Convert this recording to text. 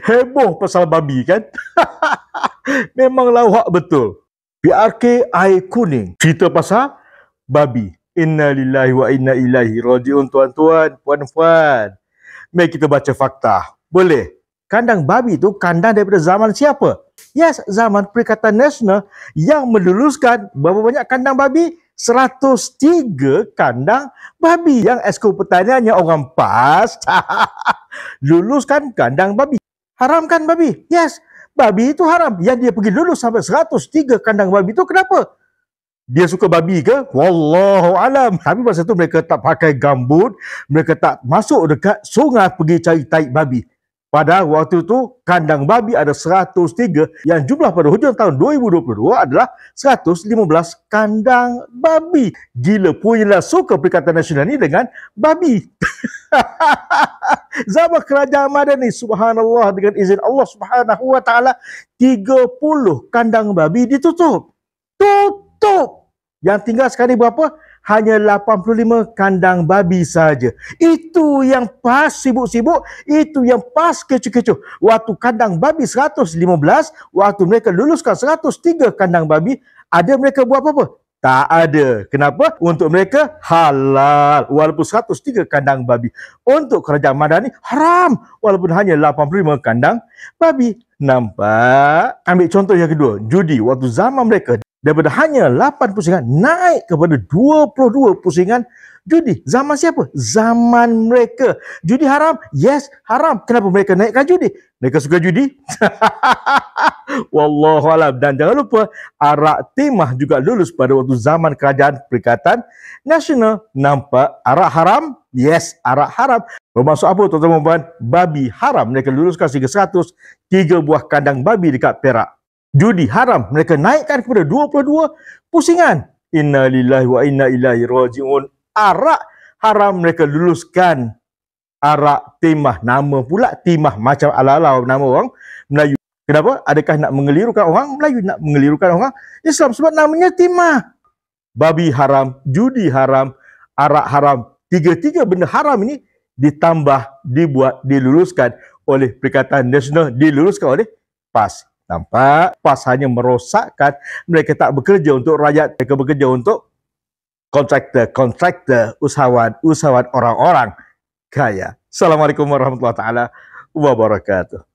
Heboh pasal babi kan? Memang lawak betul. PRK air kuning. Cerita pasal babi. Inna lillahi wa inna ilaihi raji'un, tuan-tuan, puan-puan. Mari kita baca fakta. Boleh? Kandang babi itu kandang daripada zaman siapa? Yes, zaman Perikatan Nasional yang meluluskan berapa banyak kandang babi? 103 kandang babi. Yang Esko Pertaniannya orang PAS luluskan kandang babi. Haramkan babi. Yes, babi itu haram. Yang dia pergi lulus sampai 103 kandang babi itu kenapa? Dia suka babi ke? Wallahu alam. Tapi masa tu mereka tak pakai gambut, mereka tak masuk dekat sungai pergi cari taik babi. Pada waktu itu kandang babi ada 103 yang jumlah pada hujung tahun 2022 adalah 115 kandang babi. Gila punyalah suka Perikatan Nasional ni dengan babi. Zaman Kerajaan Madani, subhanallah, dengan izin Allah Subhanahu wa taala 30 kandang babi ditutup. Tutup. Yang tinggal sekarang ni berapa? Hanya 85 kandang babi saja. Itu yang pas sibuk-sibuk, itu yang pas kecoh-kecoh. Waktu kandang babi 115, waktu mereka luluskan 103 kandang babi, ada mereka buat apa-apa? Tak ada. Kenapa? Untuk mereka halal. Walaupun 103 kandang babi. Untuk Kerajaan Madani haram. Walaupun hanya 85 kandang babi. Nampak? Ambil contoh yang kedua. Judi. Waktu zaman mereka, daripada hanya 8 pusingan naik kepada 22 pusingan judi. Zaman siapa? Zaman mereka. Judi haram? Yes, haram. Kenapa mereka naikkan judi? Mereka suka judi? Wallahualam. Dan jangan lupa, arak timah juga lulus pada waktu zaman Kerajaan Perikatan Nasional. Nampak? Arak haram? Yes, arak haram. Bermaksud apa tuan-tuan? Babi haram. Mereka luluskan sehingga 103 buah kandang babi dekat Perak. Judi haram, mereka naikkan kepada 22 pusingan. Inna lillahi wa inna ilaihi raji'un. Arak haram, mereka luluskan arak timah. Nama pula timah, macam ala-ala nama orang Melayu. Kenapa? Adakah nak mengelirukan orang Melayu, nak mengelirukan orang Islam? Sebab namanya timah. Babi haram, judi haram, arak haram. Tiga-tiga benda haram ini ditambah, dibuat, diluluskan oleh Perikatan Nasional, diluluskan oleh PAS. Nampak? PAS hanya merosakkan. Mereka tak bekerja untuk rakyat. Mereka bekerja untuk kontraktor, usahawan orang-orang kaya. Assalamualaikum warahmatullahi wabarakatuh.